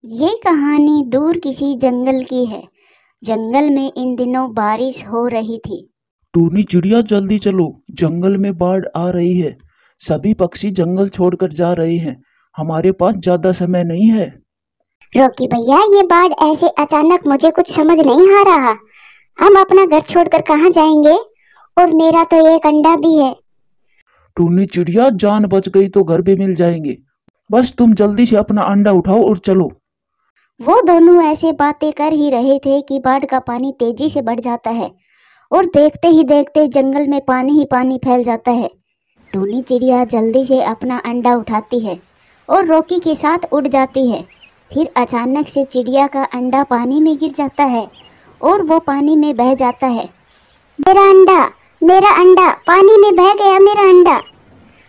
ये कहानी दूर किसी जंगल की है। जंगल में इन दिनों बारिश हो रही थी। टूनी चिड़िया जल्दी चलो, जंगल में बाढ़ आ रही है। सभी पक्षी जंगल छोड़कर जा रहे हैं। हमारे पास ज्यादा समय नहीं है। रोकी भैया, ये बाढ़ ऐसे अचानक मुझे कुछ समझ नहीं आ रहा। हम अपना घर छोड़कर कहाँ जाएंगे? और मेरा तो एक अंडा भी है। टूनी चिड़िया, जान बच गई तो घर भी मिल जाएंगे। बस तुम जल्दी से अपना अंडा उठाओ और चलो। वो दोनों ऐसे बातें कर ही रहे थे कि बाढ़ का पानी तेजी से बढ़ जाता है और देखते ही देखते जंगल में पानी ही पानी फैल जाता है। टूनी चिड़िया जल्दी से अपना अंडा उठाती है और रॉकी के साथ उड़ जाती है। फिर अचानक से चिड़िया का अंडा पानी में गिर जाता है और वो पानी में बह जाता है। मेरा अंडा पानी में बह गया, मेरा अंडा।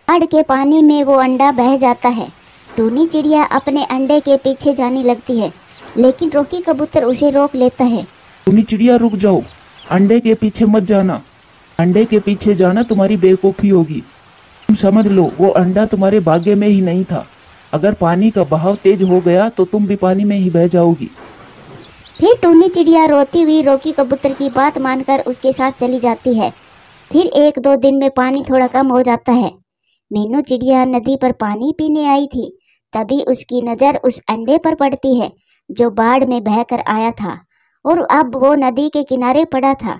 बाढ़ के पानी में वो अंडा बह जाता है। टूनी चिड़िया अपने अंडे के पीछे जाने लगती है, लेकिन रॉकी कबूतर उसे रोक लेता है। टूनी चिड़िया रुक जाओ, अंडे के पीछे मत जाना। अंडे के पीछे जाना तुम्हारी बेवकूफ़ी होगी। तुम समझ लो, वो अंडा तुम्हारे भाग्य में ही नहीं था। अगर पानी का बहाव तेज हो गया तो तुम भी पानी में ही बह जाओगी। फिर टूनी चिड़िया रोती हुई रॉकी कबूतर की बात मानकर उसके साथ चली जाती है। फिर एक दो दिन में पानी थोड़ा कम हो जाता है। मीनू चिड़िया नदी पर पानी पीने आई थी। तभी उसकी नज़र उस अंडे पर पड़ती है जो बाढ़ में बहकर आया था और अब वो नदी के किनारे पड़ा था।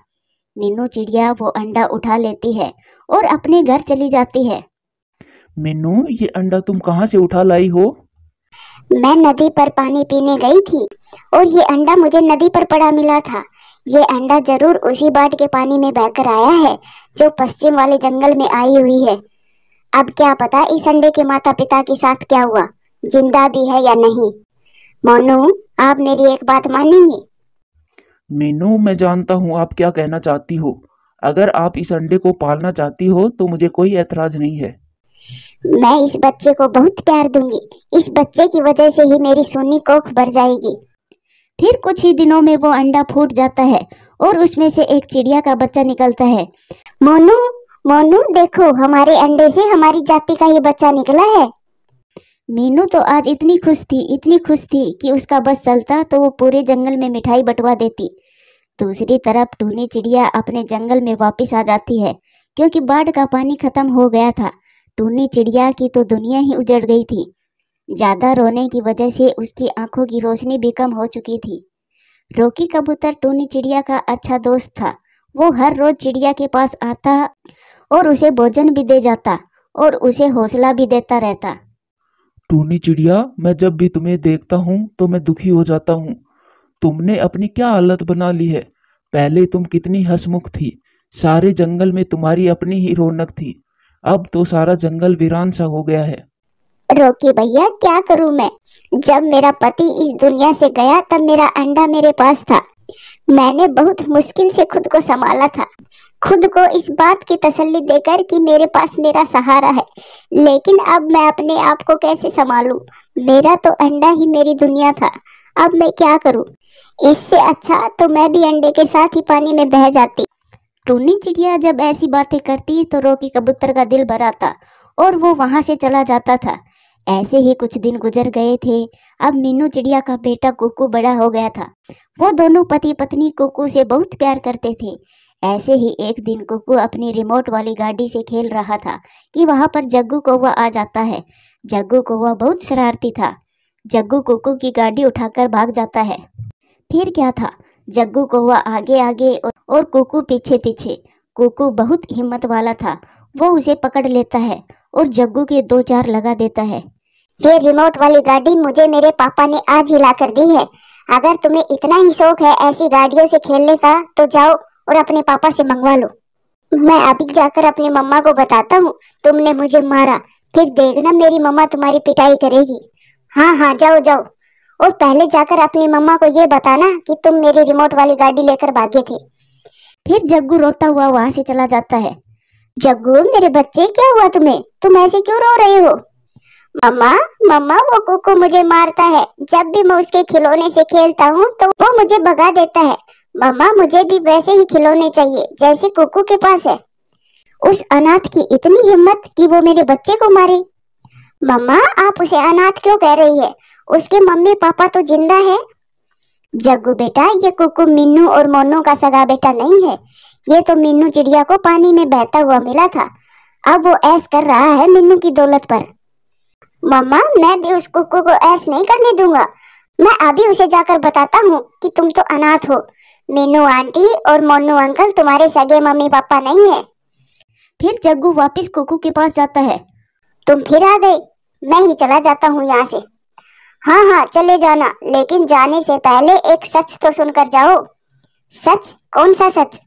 मीनू चिड़िया वो अंडा उठा लेती है और अपने घर चली जाती है। मीनू, ये अंडा तुम कहाँ से उठा लाई हो? मैं नदी पर पानी पीने गई थी और ये अंडा मुझे नदी पर पड़ा मिला था। ये अंडा जरूर उसी बाढ़ के पानी में बहकर आया है जो पश्चिम वाले जंगल में आई हुई है। अब क्या पता इस अंडे के माता पिता के साथ क्या हुआ, जिंदा भी है या नहीं। मोनू, आप मेरी एक बात मानेंगे? मीनू, मैं जानता हूँ आप क्या कहना चाहती हो। अगर आप इस अंडे को पालना चाहती हो तो मुझे कोई ऐतराज नहीं है। मैं इस बच्चे को बहुत प्यार दूंगी। इस बच्चे की वजह से ही मेरी सोनी कोख भर जाएगी। फिर कुछ ही दिनों में वो अंडा फूट जाता है और उसमें से एक चिड़िया का बच्चा निकलता है। मोनू, मोनू देखो, हमारे अंडे से हमारी जाति का ये बच्चा निकला है। मीनू तो आज इतनी खुश थी कि उसका बस चलता तो वो पूरे जंगल में मिठाई बंटवा देती। दूसरी तरफ टूनी चिड़िया अपने जंगल में वापस आ जाती है क्योंकि बाढ़ का पानी खत्म हो गया था। टूनी चिड़िया की तो दुनिया ही उजड़ गई थी। ज्यादा रोने की वजह से उसकी आंखों की रोशनी भी कम हो चुकी थी। रॉकी कबूतर टूनी चिड़िया का अच्छा दोस्त था। वो हर रोज चिड़िया के पास आता और उसे भोजन भी दे जाता और उसे हौसला भी देता रहता। टूनी चिड़िया, मैं जब भी तुम्हें देखता हूँ तो मैं दुखी हो जाता हूँ। तुमने अपनी क्या हालत बना ली है। पहले तुम कितनी हंसमुख थी, सारे जंगल में तुम्हारी अपनी ही रौनक थी। अब तो सारा जंगल वीरान सा हो गया है। रॉकी भैया, क्या करूं मैं? जब मेरा पति इस दुनिया से गया तब मेरा अंडा मेरे पास था। मैंने बहुत मुश्किल से खुद को संभाला था, खुद को इस बात की तसल्ली देकर कि मेरे पास मेरा सहारा है। लेकिन अब मैं अपने आप को कैसे संभालूं? मेरा तो अंडा ही मेरी दुनिया था। अब मैं क्या करूं? इससे अच्छा तो मैं भी अंडे के साथ ही पानी में बह जाती। टूनी चिड़िया जब ऐसी बातें करती तो रॉकी कबूतर का दिल भर आता और वो वहां से चला जाता था। ऐसे ही कुछ दिन गुजर गए थे। अब मीनू चिड़िया का बेटा कुकू बड़ा हो गया था। वो दोनों पति पत्नी कुकू से बहुत प्यार करते थे। ऐसे ही एक दिन कुकू अपनी रिमोट वाली गाड़ी से खेल रहा था कि वहां पर जग्गू कौवा आ जाता है। जग्गू कौवा बहुत शरारती था। जग्गू कुकू की गाड़ी उठाकर भाग जाता है। फिर क्या था, जग्गू कौवा आगे आगे और कुकू पीछे पीछे। कुकू बहुत हिम्मत वाला था। वो उसे पकड़ लेता है और जग्गू के दो चार लगा देता है। ये रिमोट वाली गाड़ी मुझे मेरे पापा ने आज ही ला कर दी है। अगर तुम्हें इतना ही शौक है ऐसी गाड़ियों से खेलने का तो जाओ और अपने पापा से मंगवा लो। मैं अभी जाकर अपनी मम्मा को बताता हूँ तुमने मुझे मारा। फिर देखना मेरी मम्मा तुम्हारी पिटाई करेगी। हाँ हाँ, जाओ जाओ। और पहले जाकर अपनी मम्मा को ये बताना कि तुम मेरी रिमोट वाली गाड़ी लेकर भागे थे। फिर जग्गू रोता हुआ वहां से चला जाता है। जग्गू, मेरे बच्चे, क्या हुआ तुम्हें? तुम ऐसे क्यों रो रहे हो? मम्मा, मम्मा, वो कुकू मुझे मारता है। जब भी मैं उसके खिलौने से खेलता हूँ तो वो मुझे भगा देता है। मम्मा, मुझे भी वैसे ही खिलौने चाहिए जैसे कुकू के पास है। उस अनाथ की इतनी हिम्मत कि वो मेरे बच्चे को मारे। मम्मा, आप उसे अनाथ क्यों कह रही है? उसके मम्मी पापा तो जिंदा है। जग्गू बेटा, ये कुकू मीनू और मोनू का सगा बेटा नहीं है। ये तो मीनू चिड़िया को पानी में बहता हुआ मिला था। अब वो ऐश कर रहा है मीनू की दौलत पर। मम्मा, मैं भी उस कुकू को ऐश नहीं करने दूंगा। मैं अभी उसे जाकर बताता हूँ कि तुम तो अनाथ हो। मीनू आंटी और मोनू अंकल तुम्हारे सगे मम्मी पापा नहीं है। फिर जग्गू वापस कुकू के पास जाता है। तुम फिर आ गई, मैं ही चला जाता हूँ यहाँ से। हाँ हाँ चले जाना, लेकिन जाने से पहले एक सच तो सुनकर जाओ। सच? कौन सा सच?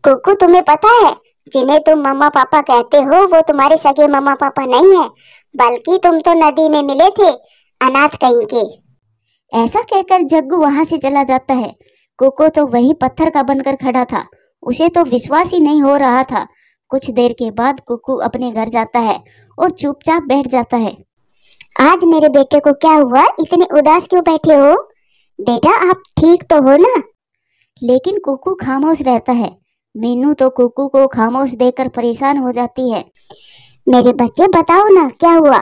कुकू, तुम्हें पता है जिन्हें तुम मम्मा पापा कहते हो वो तुम्हारे सगे मम्मा पापा नहीं है, बल्कि तुम तो नदी में मिले थे, अनाथ कहीं के। ऐसा कहकर जग्गू वहां से चला जाता है। कुकू तो वही पत्थर का बनकर खड़ा था। उसे तो विश्वास ही नहीं हो रहा था। कुछ देर के बाद कुकू अपने घर जाता है और चुपचाप बैठ जाता है। आज मेरे बेटे को क्या हुआ? इतने उदास क्यों बैठे हो? बेटा, आप ठीक तो हो ना? लेकिन कुकू खामोश रहता है। मीनू तो कुकू को खामोश देखकर परेशान हो जाती है। मेरे बच्चे, बताओ ना क्या हुआ?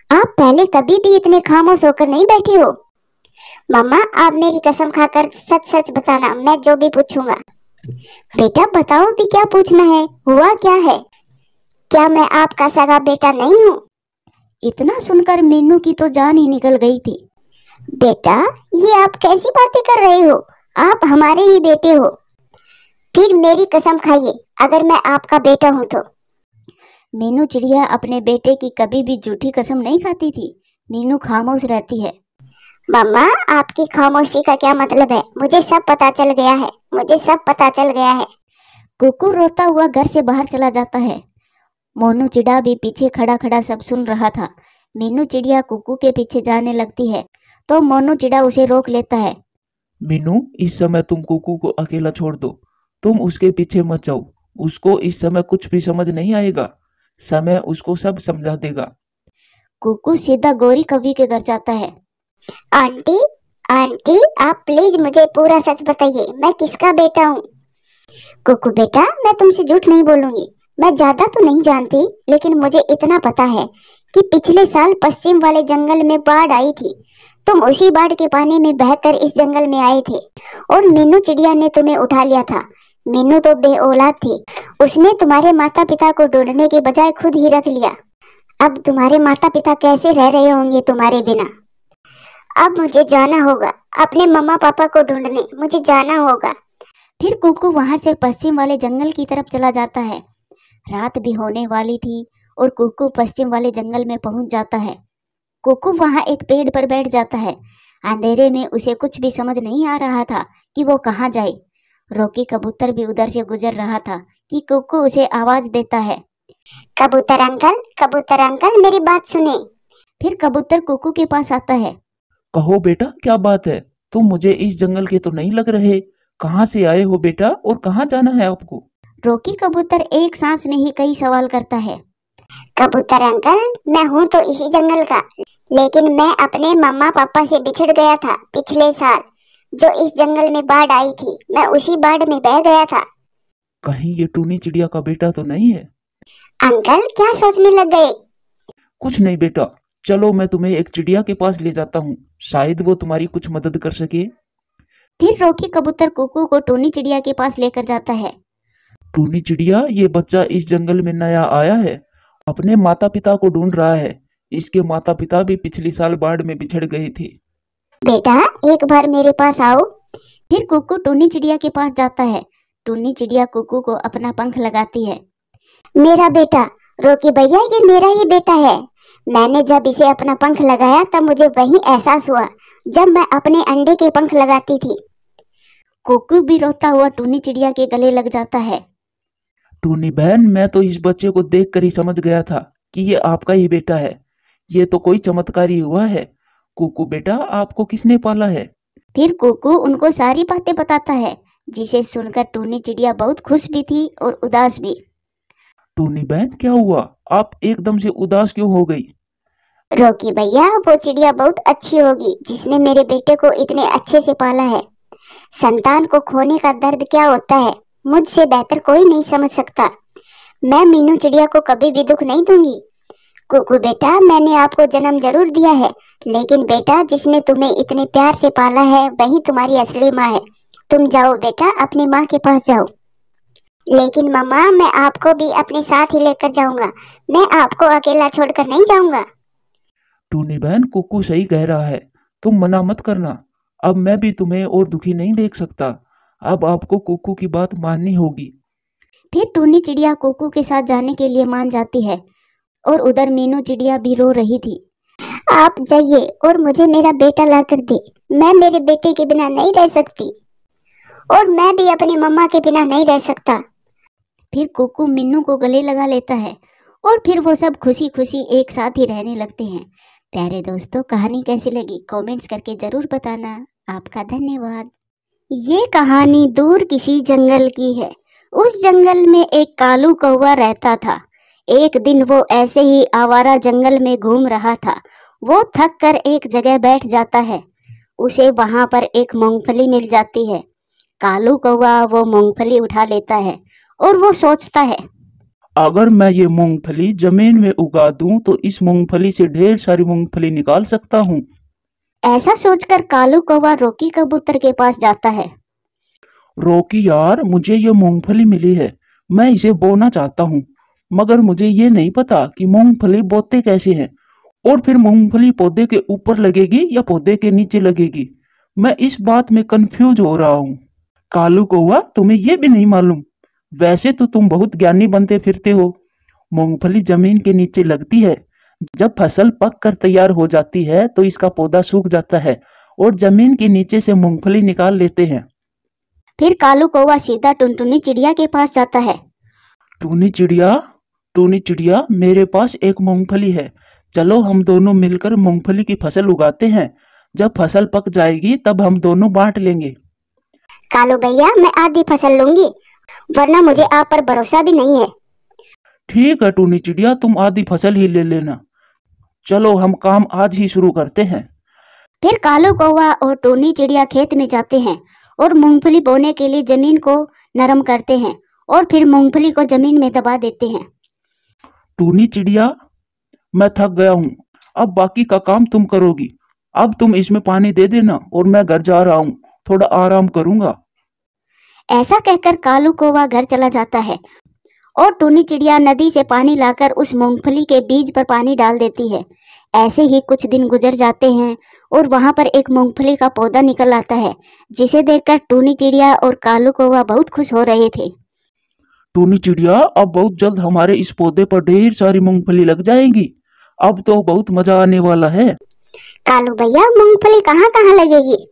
आप पहले कभी भी इतने खामोश होकर नहीं बैठे हो। मम्मा, आप मेरी कसम खाकर सच सच बताना, मैं जो भी पूछूंगा। बेटा बताओ भी, क्या पूछना है? हुआ क्या है? क्या मैं आपका सगा बेटा नहीं हूँ? इतना सुनकर मीनू की तो जान ही निकल गई थी। बेटा, ये आप कैसी बातें कर रहे हो? आप हमारे ही बेटे हो। फिर मेरी कसम खाइए, अगर मैं आपका बेटा हूँ तो। मीनू चिड़िया अपने बेटे की कभी भी झूठी कसम नहीं खाती थी। मीनू खामोश रहती है। मम्मा, आपकी खामोशी का क्या मतलब है? मुझे सब पता चल गया है, मुझे सब पता चल गया है। कुकू रोता हुआ घर से बाहर चला जाता है। मोनू चिड़ा भी पीछे खड़ा खड़ा सब सुन रहा था। मीनू चिड़िया कुकू के पीछे जाने लगती है तो मोनू चिड़ा उसे रोक लेता है। मीनू, इस समय तुम कुकू को अकेला छोड़ दो। तुम उसके पीछे मत जाओ। उसको इस समय कुछ भी समझ नहीं आएगा। समय उसको सब समझा देगा। कुकू सीधा गौरी कवि के घर जाता है। आंटी, आंटी, आप प्लीज मुझे पूरा सच बताइए, मैं किसका बेटा हूँ? कुकू बेटा, मैं तुमसे झूठ नहीं बोलूंगी। मैं ज्यादा तो नहीं जानती, लेकिन मुझे इतना पता है कि पिछले साल पश्चिम वाले जंगल में बाढ़ आई थी। तुम उसी बाढ़ के पानी में बहकर इस जंगल में आए थे और मीनू चिड़िया ने तुम्हें उठा लिया था। मीनू तो बेऔलाद थी। उसने तुम्हारे माता पिता को ढूंढने के बजाय खुद ही रख लिया। अब तुम्हारे माता पिता कैसे रह रहे होंगे तुम्हारे बिना? अब मुझे जाना होगा अपने मम्मा पापा को ढूंढने, मुझे जाना होगा। फिर कुकू वहां से पश्चिम वाले जंगल की तरफ चला जाता है। रात भी होने वाली थी और कुकू पश्चिम वाले जंगल में पहुंच जाता है। कुकू वहां एक पेड़ पर बैठ जाता है। अंधेरे में उसे कुछ भी समझ नहीं आ रहा था कि वो कहाँ जाए। रोकी कबूतर भी उधर से गुजर रहा था कि कुकू उसे आवाज देता है। कबूतर अंकल, मेरी बात सुने। फिर कबूतर कुकू के पास आता है। कहो बेटा, क्या बात है? तुम मुझे इस जंगल के तो नहीं लग रहे। कहाँ से आए हो बेटा और कहाँ जाना है आपको? रोकी कबूतर एक सांस में ही कई सवाल करता है। कबूतर अंकल, मैं हूँ तो इसी जंगल का, लेकिन मैं अपने मम्मा पापा से बिछड़ गया था पिछले साल। जो इस जंगल में बाढ़ आई थी, मैं उसी बाढ़ में बह गया था। कहीं ये टूनी चिड़िया का बेटा तो नहीं है? अंकल, क्या सोचने लग गए? कुछ नहीं बेटा, चलो मैं तुम्हें एक चिड़िया के पास ले जाता हूँ। शायद वो तुम्हारी कुछ मदद कर सके। फिर रोकी कबूतर कुकू को टूनी चिड़िया के पास लेकर जाता है। टूनी चिड़िया, ये बच्चा इस जंगल में नया आया है, अपने माता पिता को ढूंढ रहा है। इसके माता पिता भी पिछले साल बाढ़ में बिछड़ गए थे। बेटा, एक बार मेरे पास आओ। फिर कुकू टूनी चिड़िया के पास जाता है। टूनी चिड़िया कुकू को अपना पंख लगाती है। मेरा बेटा, रोकी भैया, ये मेरा ही बेटा है। मैंने जब इसे अपना पंख लगाया तब मुझे वही एहसास हुआ जब मैं अपने अंडे के पंख लगाती थी। कुकू भी रोता हुआ टूनी चिड़िया के गले लग जाता है। टूनी बहन, मैं तो इस बच्चे को देखकर ही समझ गया था कि ये आपका ही बेटा है। ये तो कोई चमत्कार ही हुआ है। कुकू बेटा, आपको किसने पाला है? फिर कुकू उनको सारी बातें बताता है, जिसे सुनकर टूनी चिड़िया बहुत खुश भी थी और उदास भी। टूनी बहन, क्या हुआ? आप एकदम से उदास क्यों हो गई? रोकी भैया, वो चिड़िया बहुत अच्छी होगी जिसने मेरे बेटे को इतने अच्छे से पाला है। संतान को खोने का दर्द क्या होता है, मुझसे बेहतर कोई नहीं समझ सकता। मैं मीनू चिड़िया को कभी भी दुख नहीं दूंगी। कुकू बेटा, मैंने आपको जन्म जरूर दिया है, लेकिन बेटा जिसने तुम्हें इतने प्यार से पाला है वही तुम्हारी असली माँ है। तुम जाओ बेटा, अपनी माँ के पास जाओ। लेकिन मम्मा, मैं आपको भी अपने साथ ही लेकर जाऊंगा, मैं आपको अकेला छोड़कर नहीं जाऊंगा। टूनी बहन, कुकू सही कह रहा है, तुम मना मत करना। अब मैं भी तुम्हें और दुखी नहीं देख सकता। अब आपको कुकू की बात माननी होगी। फिर टूनी चिड़िया कुकू के साथ जाने के लिए मान जाती है और उधर मीनू चिड़िया भी रो रही थी। आप जाइए और मुझे मेरा बेटा ला कर दे। मैं मेरे बेटे के बिना नहीं रह सकती, और मैं भी अपनी मम्मा के बिना नहीं रह सकता। फिर कुकू मीनू को गले लगा लेता है और फिर वो सब खुशी खुशी एक साथ ही रहने लगते हैं। प्यारे दोस्तों, कहानी कैसी लगी कमेंट्स करके जरूर बताना। आपका धन्यवाद। ये कहानी दूर किसी जंगल की है। उस जंगल में एक कालू कौवा रहता था। एक दिन वो ऐसे ही आवारा जंगल में घूम रहा था। वो थक कर एक जगह बैठ जाता है। उसे वहां पर एक मूंगफली मिल जाती है। कालू कौवा वो मूंगफली उठा लेता है और वो सोचता है, अगर मैं ये मूंगफली जमीन में उगा दूं तो इस मूंगफली से ढेर सारी मूंगफली निकाल सकता हूँ। ऐसा सोचकर कालू कौवा रोकी कबूतर के पास जाता है। रोकी यार, मुझे ये मूंगफली मिली है, मैं इसे बोना चाहता हूँ, मगर मुझे ये नहीं पता कि मूंगफली बोते कैसे हैं, और फिर मूंगफली पौधे के ऊपर लगेगी या पौधे के नीचे लगेगी। मैं इस बात में कंफ्यूज हो रहा हूँ। कालू कौवा, तुम्हें ये भी नहीं मालूम? वैसे तो तुम बहुत ज्ञानी बनते फिरते हो। मूंगफली जमीन के नीचे लगती है। जब फसल पक कर तैयार हो जाती है तो इसका पौधा सूख जाता है और जमीन के नीचे से मूंगफली निकाल लेते हैं। फिर कालू कौवा सीधा टुनटुनी चिड़िया के पास जाता है। टूनी चिड़िया, टूनी चिड़िया, मेरे पास एक मूंगफली है, चलो हम दोनों मिलकर मूंगफली की फसल उगाते हैं। जब फसल पक जाएगी तब हम दोनों बांट लेंगे। कालू भैया, मैं आधी फसल लूंगी, वरना मुझे आप पर भरोसा भी नहीं है। ठीक है टूनी चिड़िया, तुम आधी फसल ही ले लेना। चलो हम काम आज ही शुरू करते हैं। फिर कालू कौवा और टूनी चिड़िया खेत में जाते हैं और मूंगफली बोने के लिए जमीन को नरम करते हैं और फिर मूंगफली को जमीन में दबा देते हैं। टूनी चिड़िया, मैं थक गया हूँ, अब बाकी का काम तुम करोगी। अब तुम इसमें पानी दे देना और मैं घर जा रहा हूँ, थोड़ा आराम करूंगा। ऐसा कहकर कालू कौवा घर चला जाता है और टूनी चिड़िया नदी से पानी लाकर उस मूंगफली के बीज पर पानी डाल देती है। ऐसे ही कुछ दिन गुजर जाते हैं और वहां पर एक मूंगफली का पौधा निकल आता है, जिसे देखकर टूनी चिड़िया और कालू कौवा बहुत खुश हो रहे थे। टूनी चिड़िया, अब बहुत जल्द हमारे इस पौधे पर ढेर सारी मूंगफली लग जाएगी। अब तो बहुत मजा आने वाला है। कालू भैया, मूंगफली कहाँ कहाँ लगेगी?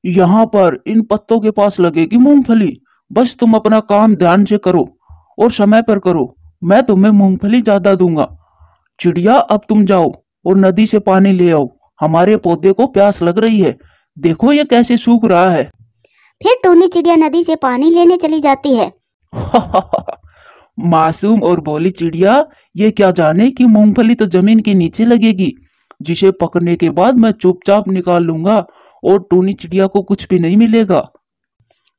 यहाँ पर इन पत्तों के पास लगेगी मूंगफली। बस तुम अपना काम ध्यान से करो और समय पर करो, मैं तुम्हें मूंगफली ज्यादा दूंगा। चिड़िया, अब तुम जाओ और नदी से पानी ले आओ, हमारे पौधे को प्यास लग रही है, देखो ये कैसे सूख रहा है। फिर टूनी चिड़िया नदी से पानी लेने चली जाती है। मासूम और भोली चिड़िया, ये क्या जाने कि मूंगफली तो जमीन के नीचे लगेगी, जिसे पकने के बाद मैं चुपचाप निकाल लूंगा और टूनी चिड़िया को कुछ भी नहीं मिलेगा।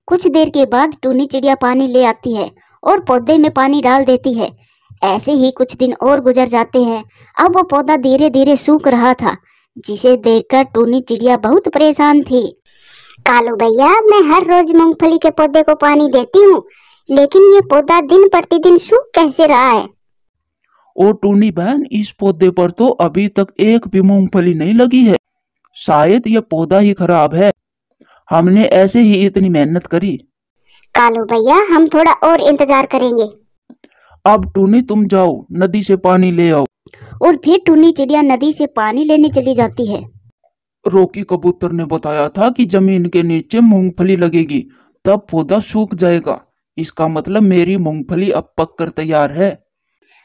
कुछ देर के बाद टूनी चिड़िया पानी ले आती है और पौधे में पानी डाल देती है। ऐसे ही कुछ दिन और गुजर जाते हैं। अब वो पौधा धीरे धीरे सूख रहा था, जिसे देखकर टूनी चिड़िया बहुत परेशान थी। कालू भैया, मैं हर रोज मूंगफली के पौधे को पानी देती हूँ, लेकिन ये पौधा दिन प्रतिदिन सूख कैसे रहा है? और टूनी बहन, इस पौधे पर तो अभी तक एक भी मूंगफली नहीं लगी है, शायद ये पौधा ही खराब है। हमने ऐसे ही इतनी मेहनत करी। कालू भैया, हम थोड़ा और इंतजार करेंगे। अब टूनी तुम जाओ, नदी से पानी ले आओ। और फिर टूनी चिड़िया नदी से पानी लेने चली जाती है। रोकी कबूतर ने बताया था कि जमीन के नीचे मूंगफली लगेगी, तब पौधा सूख जाएगा। इसका मतलब मेरी मूंगफली अब पक कर तैयार है।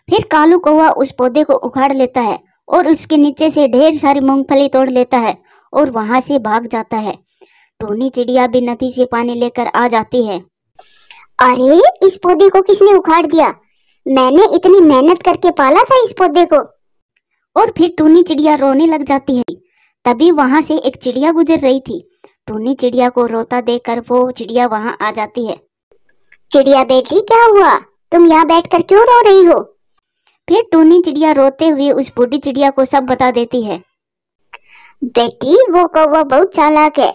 फिर कालू कौवा उस पौधे को उखाड़ लेता है और उसके नीचे से ढेर सारी मूंगफली तोड़ लेता है और वहां से भाग जाता है। टूनी चिड़िया भी नदी से पानी लेकर आ जाती है। अरे, इस पौधे को किसने उखाड़ दिया? मैंने इतनी मेहनत करके पाला था इस पौधे को। और फिर टूनी चिड़िया रोने लग जाती है। तभी वहां से एक चिड़िया गुजर रही थी। टूनी चिड़िया को रोता देखकर वो चिड़िया वहां आ जाती है। चिड़िया बेटी, क्या हुआ? तुम यहाँ बैठकर क्यों रो रही हो? फिर टूनी चिड़िया रोते हुए उस बूढ़ी चिड़िया को सब बता देती है। बेटी, वो कौवा बहुत चालाक है।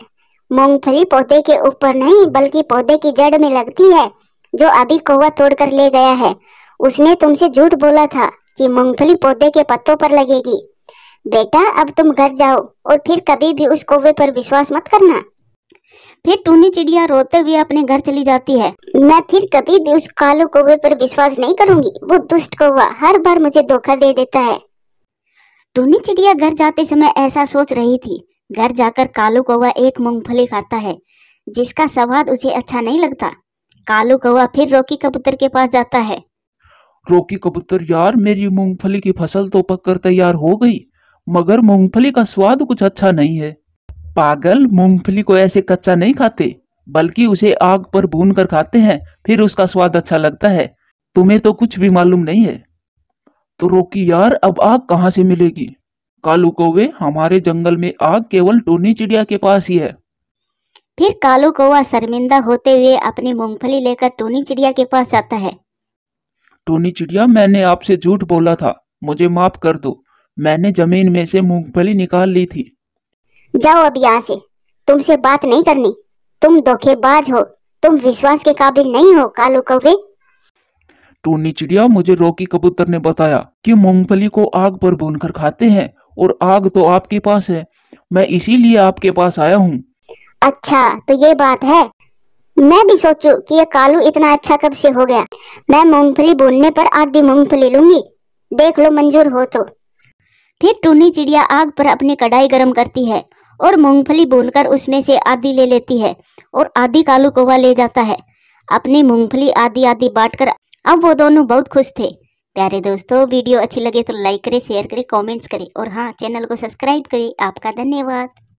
मूंगफली पौधे के ऊपर नहीं बल्कि पौधे की जड़ में लगती है, जो अभी कौवा तोड़कर ले गया है। उसने तुमसे झूठ बोला था कि मूंगफली पौधे के पत्तों पर लगेगी। बेटा, अब तुम घर जाओ और फिर कभी भी उस कौवे पर विश्वास मत करना। फिर टूनी चिड़िया रोते हुए अपने घर चली जाती है। मैं फिर कभी भी उस कालू कौवे पर विश्वास नहीं करूंगी। वो दुष्ट कौवा हर बार मुझे धोखा दे देता है। टूनी चिड़िया घर जाते समय ऐसा सोच रही थी। घर जाकर कालू कौवा एक मूंगफली खाता है, जिसका स्वाद उसे अच्छा नहीं लगता। कालू कौवा फिर रॉकी कबूतर के पास जाता है। रॉकी कबूतर, यार मेरी मूंगफली की फसल तो पककर तैयार हो गई, मगर मूंगफली का स्वाद कुछ अच्छा नहीं है। पागल, मूंगफली को ऐसे कच्चा नहीं खाते, बल्कि उसे आग पर भून कर खाते हैं, फिर उसका स्वाद अच्छा लगता है। तुम्हें तो कुछ भी मालूम नहीं है। तो रॉकी यार, अब आग कहाँ से मिलेगी? कालू कौवे, हमारे जंगल में आग केवल टूनी चिड़िया के पास ही है। फिर कालू कौवा शर्मिंदा होते हुए अपनी मूंगफली लेकर टूनी चिड़िया के पास जाता है। टूनी चिड़िया, मैंने आपसे झूठ बोला था, मुझे माफ कर दो। मैंने जमीन में से मूंगफली निकाल ली थी। जाओ अब यहाँ से, तुमसे बात नहीं करनी। तुम धोखेबाज हो, तुम विश्वास के काबिल नहीं हो कालू कौवे। टूनी चिड़िया, मुझे रॉकी कबूतर ने बताया कि मूंगफली को आग पर भूनकर खाते हैं, और आग तो आपके पास है। मैं इसीलिए आपके पास आया हूँ। अच्छा, तो ये बात है। मैं भी सोचूं कि ये कालू इतना अच्छा कब से हो गया। मैं मूंगफली भूनने पर आधी मूंगफली लूंगी, देख लो मंजूर हो तो। फिर टूनी चिड़िया आग पर अपनी कढ़ाई गर्म करती है और मूंगफली भूनकर उसमें से आधी ले लेती है और आधी कालू कौवा ले जाता है। अपनी मूंगफली आधी आधी बांटकर अब वो दोनों बहुत खुश थे। प्यारे दोस्तों, वीडियो अच्छी लगे तो लाइक करें, शेयर करें, कमेंट्स करें और हाँ, चैनल को सब्सक्राइब करें। आपका धन्यवाद।